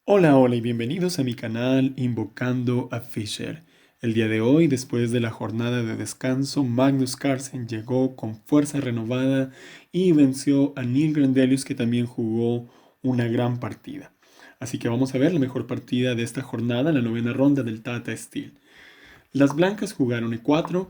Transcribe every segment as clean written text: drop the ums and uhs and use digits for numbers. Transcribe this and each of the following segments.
Hola, hola y bienvenidos a mi canal Invocando a Fisher. El día de hoy, después de la jornada de descanso, Magnus Carlsen llegó con fuerza renovada y venció a Neil Grandelius, que también jugó una gran partida. Así que vamos a ver la mejor partida de esta jornada, la novena ronda del Tata Steel. Las blancas jugaron E4,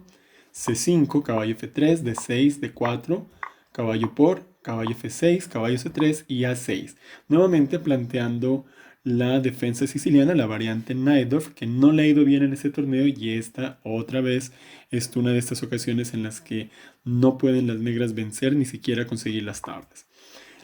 C5, caballo F3, D6, D4, caballo por, caballo F6, caballo C3 y A6. Nuevamente planteando la defensa siciliana, la variante Najdorf, que no le ha ido bien en este torneo y esta otra vez es una de estas ocasiones en las que no pueden las negras vencer ni siquiera conseguir las tablas.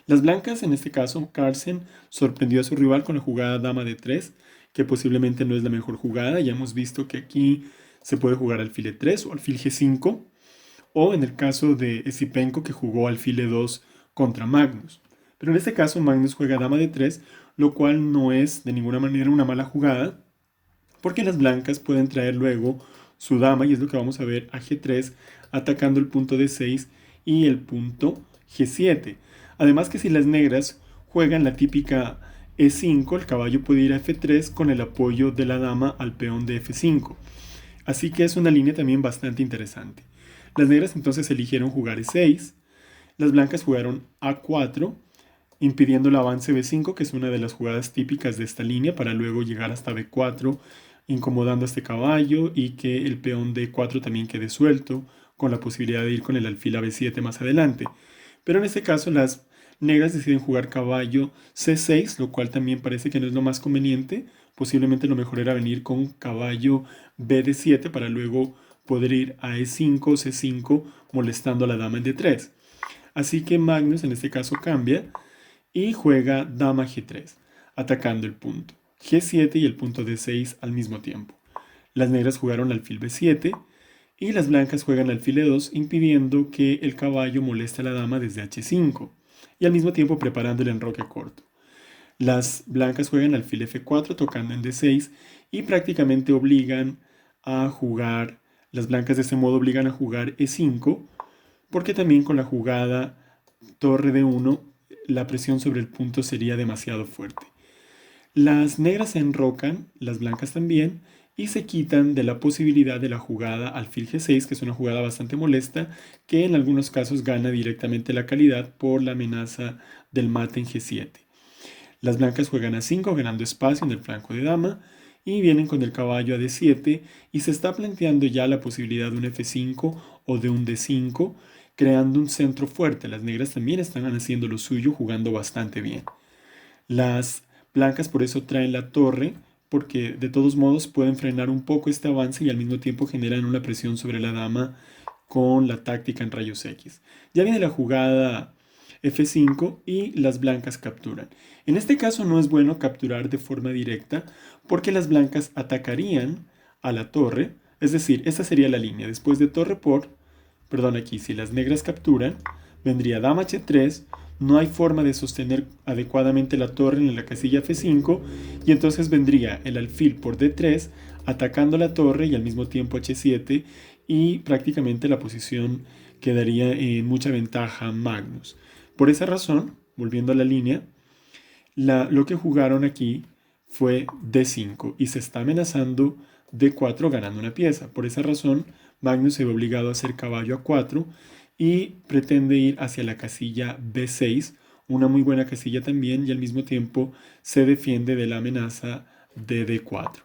Las blancas, en este caso, Carlsen sorprendió a su rival con la jugada dama de 3, que posiblemente no es la mejor jugada. Ya hemos visto que aquí se puede jugar alfil e3 o alfil g5, o en el caso de Esipenko, que jugó alfil e2 contra Magnus. Pero en este caso Magnus juega dama de 3, lo cual no es de ninguna manera una mala jugada, porque las blancas pueden traer luego su dama, y es lo que vamos a ver, a g3, atacando el punto d6 y el punto g7. Además que si las negras juegan la típica e5, el caballo puede ir a f3 con el apoyo de la dama al peón de f5. Así que es una línea también bastante interesante. Las negras entonces eligieron jugar e6, las blancas jugaron a4, impidiendo el avance b5, que es una de las jugadas típicas de esta línea, para luego llegar hasta b4, incomodando a este caballo y que el peón d4 también quede suelto, con la posibilidad de ir con el alfil a b7 más adelante. Pero en este caso las negras deciden jugar caballo c6, lo cual también parece que no es lo más conveniente. Posiblemente lo mejor era venir con caballo b de 7 para luego poder ir a e5 o c5 molestando a la dama en d3. Así que Magnus en este caso cambia y juega dama g3, atacando el punto g7 y el punto d6 al mismo tiempo. Las negras jugaron alfil b7 y las blancas juegan alfil e2, impidiendo que el caballo moleste a la dama desde h5 y al mismo tiempo preparando el enroque corto. Las blancas juegan alfil f4 tocando en d6 y prácticamente obligan a jugar, las blancas de este modo obligan a jugar e5, porque también con la jugada torre d1 la presión sobre el punto sería demasiado fuerte. Las negras se enrocan, las blancas también, y se quitan de la posibilidad de la jugada alfil g6, que es una jugada bastante molesta, que en algunos casos gana directamente la calidad por la amenaza del mate en g7. Las blancas juegan a 5 ganando espacio en el flanco de dama, y vienen con el caballo a d7, y se está planteando ya la posibilidad de un f5 o de un d5, creando un centro fuerte. Las negras también están haciendo lo suyo, jugando bastante bien. Las blancas por eso traen la torre, porque de todos modos pueden frenar un poco este avance y al mismo tiempo generan una presión sobre la dama con la táctica en rayos X. Ya viene la jugada F5 y las blancas capturan. En este caso no es bueno capturar de forma directa porque las blancas atacarían a la torre, es decir, esta sería la línea. Después de torre por, perdón, aquí si las negras capturan, vendría dama h3, no hay forma de sostener adecuadamente la torre en la casilla f5 y entonces vendría el alfil por d3 atacando la torre y al mismo tiempo h7 y prácticamente la posición quedaría en mucha ventaja Magnus. Por esa razón, volviendo a la línea, lo que jugaron aquí fue d5 y se está amenazando d4 ganando una pieza. Por esa razón, Magnus se ve obligado a hacer caballo a 4 y pretende ir hacia la casilla b6, una muy buena casilla también, y al mismo tiempo se defiende de la amenaza de d4.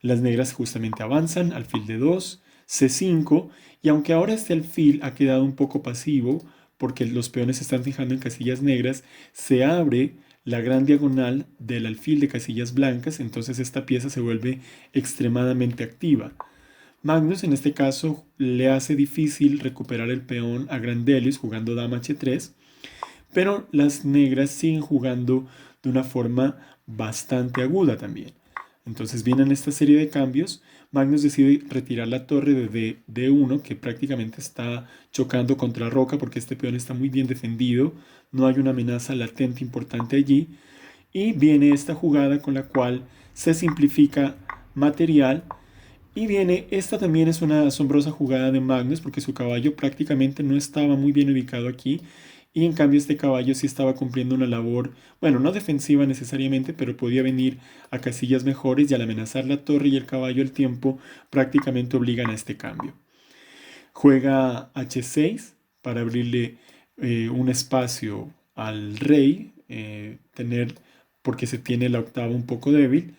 Las negras justamente avanzan, alfil de 2, c5, y aunque ahora este alfil ha quedado un poco pasivo, porque los peones se están fijando en casillas negras, se abre la gran diagonal del alfil de casillas blancas, entonces esta pieza se vuelve extremadamente activa. Magnus en este caso le hace difícil recuperar el peón a Grandelius jugando dama h3, pero las negras siguen jugando de una forma bastante aguda también. Entonces vienen esta serie de cambios. Magnus decide retirar la torre de D1, que prácticamente está chocando contra la roca porque este peón está muy bien defendido. No hay una amenaza latente importante allí. Y viene esta jugada con la cual se simplifica material. Y viene, esta también es una asombrosa jugada de Magnus porque su caballo prácticamente no estaba muy bien ubicado aquí y en cambio este caballo sí estaba cumpliendo una labor, bueno, no defensiva necesariamente, pero podía venir a casillas mejores y al amenazar la torre y el caballo al tiempo prácticamente obligan a este cambio. Juega H6 para abrirle un espacio al rey, porque se tiene la octava un poco débil.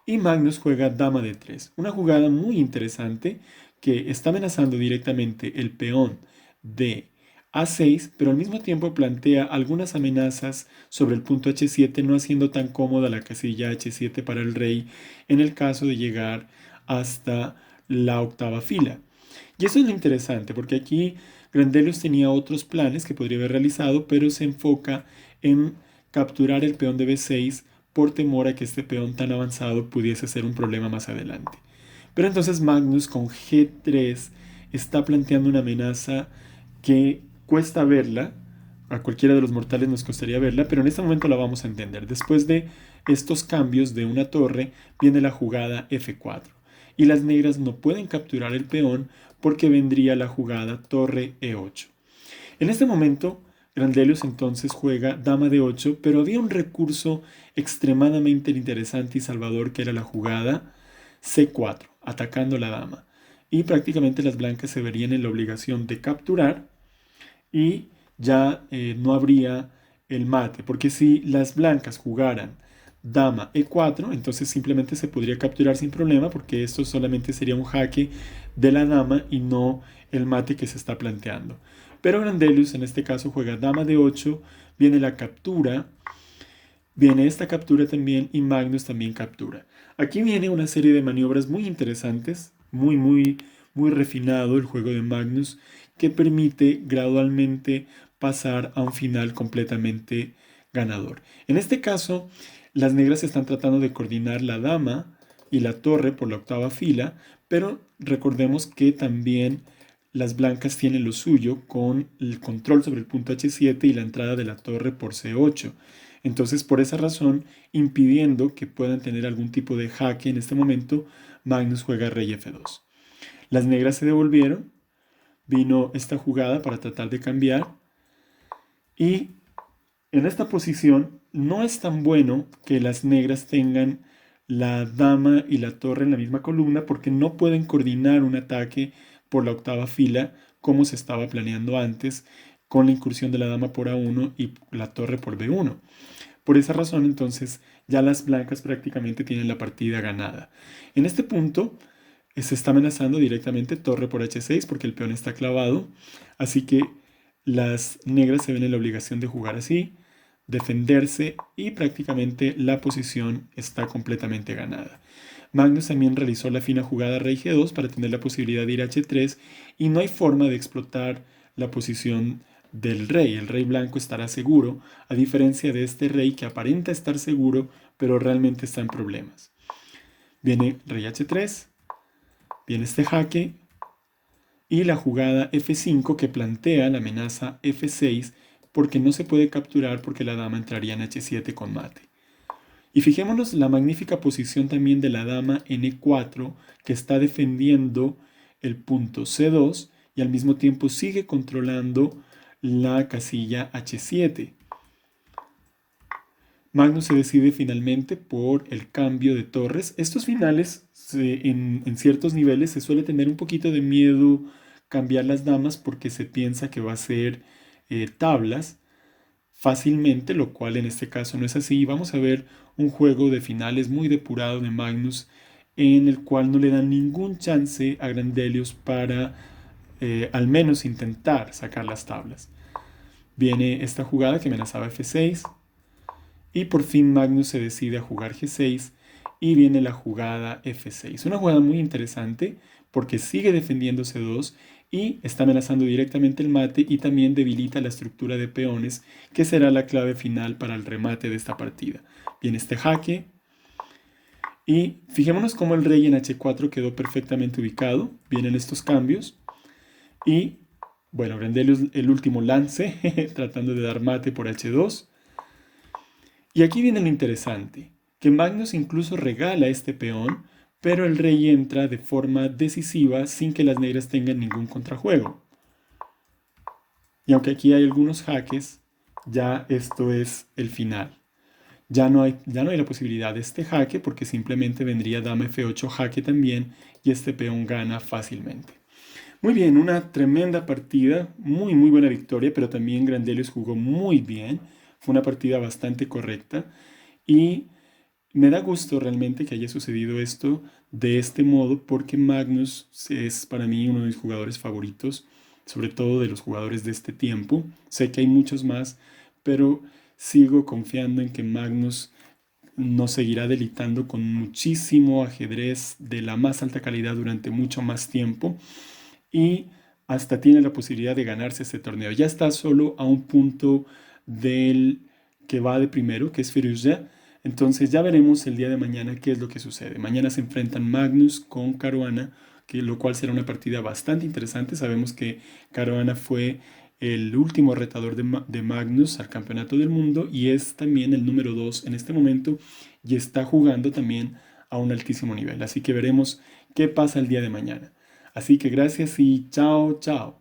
Y Magnus juega Dama de 3, una jugada muy interesante que está amenazando directamente el peón de A6, pero al mismo tiempo plantea algunas amenazas sobre el punto H7, no haciendo tan cómoda la casilla H7 para el rey en el caso de llegar hasta la octava fila. Y eso es lo interesante, porque aquí Grandelius tenía otros planes que podría haber realizado, pero se enfoca en capturar el peón de B6 por temor a que este peón tan avanzado pudiese ser un problema más adelante. Pero entonces Magnus con G3 está planteando una amenaza que cuesta verla, a cualquiera de los mortales nos costaría verla, pero en este momento la vamos a entender. Después de estos cambios de una torre, viene la jugada F4. Y las negras no pueden capturar el peón porque vendría la jugada torre E8. En este momento, Grandelius entonces juega dama de 8, pero había un recurso extremadamente interesante y salvador que era la jugada C4, atacando la dama. Y prácticamente las blancas se verían en la obligación de capturar y ya no habría el mate, porque si las blancas jugaran dama E4, entonces simplemente se podría capturar sin problema, porque esto solamente sería un jaque de la dama y no el mate que se está planteando. Pero Grandelius en este caso juega dama de 8, viene la captura, viene esta captura también y Magnus también captura. Aquí viene una serie de maniobras muy interesantes, muy refinado el juego de Magnus, que permite gradualmente pasar a un final completamente ganador. En este caso, las negras están tratando de coordinar la dama y la torre por la octava fila, pero recordemos que también las blancas tienen lo suyo con el control sobre el punto H7 y la entrada de la torre por C8. Entonces, por esa razón, impidiendo que puedan tener algún tipo de jaque en este momento, Magnus juega rey F2. Las negras se devolvieron, vino esta jugada para tratar de cambiar y en esta posición no es tan bueno que las negras tengan la dama y la torre en la misma columna porque no pueden coordinar un ataque por la octava fila como se estaba planeando antes con la incursión de la dama por A1 y la torre por B1. Por esa razón entonces ya las blancas prácticamente tienen la partida ganada. En este punto se está amenazando directamente torre por H6 porque el peón está clavado, así que las negras se ven en la obligación de jugar así, defenderse y prácticamente la posición está completamente ganada. Magnus también realizó la fina jugada rey G2 para tener la posibilidad de ir a H3 y no hay forma de explotar la posición del rey. El rey blanco estará seguro, a diferencia de este rey que aparenta estar seguro, pero realmente está en problemas. Viene rey H3, viene este jaque y la jugada F5 que plantea la amenaza F6 porque no se puede capturar porque la dama entraría en H7 con mate. Y fijémonos la magnífica posición también de la dama en E4 que está defendiendo el punto C2 y al mismo tiempo sigue controlando la casilla H7. Magnus se decide finalmente por el cambio de torres. Estos finales, en ciertos niveles, se suele tener un poquito de miedo cambiar las damas porque se piensa que va a ser tablas fácilmente, lo cual en este caso no es así. Vamos a ver un juego de finales muy depurado de Magnus en el cual no le dan ningún chance a Grandelius para al menos intentar sacar las tablas. Viene esta jugada que amenazaba F6 y por fin Magnus se decide a jugar G6 y viene la jugada F6. Una jugada muy interesante porque sigue defendiendo C2 y está amenazando directamente el mate y también debilita la estructura de peones que será la clave final para el remate de esta partida. Viene este jaque y fijémonos cómo el rey en H4 quedó perfectamente ubicado. Vienen estos cambios y bueno, Grandelius el último lance tratando de dar mate por H2. Y aquí viene lo interesante, que Magnus incluso regala este peón, pero el rey entra de forma decisiva sin que las negras tengan ningún contrajuego. Y aunque aquí hay algunos jaques, ya esto es el final. Ya no hay la posibilidad de este jaque porque simplemente vendría dama F8 jaque también y este peón gana fácilmente. Muy bien, una tremenda partida, muy buena victoria, pero también Grandelius jugó muy bien. Fue una partida bastante correcta y me da gusto realmente que haya sucedido esto de este modo porque Magnus es para mí uno de mis jugadores favoritos, sobre todo de los jugadores de este tiempo. Sé que hay muchos más, pero sigo confiando en que Magnus nos seguirá deleitando con muchísimo ajedrez de la más alta calidad durante mucho más tiempo y hasta tiene la posibilidad de ganarse este torneo. Ya está solo a un punto del que va de primero, que es Firouzja. Entonces ya veremos el día de mañana qué es lo que sucede. Mañana se enfrentan Magnus con Caruana, lo cual será una partida bastante interesante. Sabemos que Caruana fue el último retador de Magnus al campeonato del mundo y es también el número 2 en este momento y está jugando también a un altísimo nivel. Así que veremos qué pasa el día de mañana. Así que gracias y chao, chao.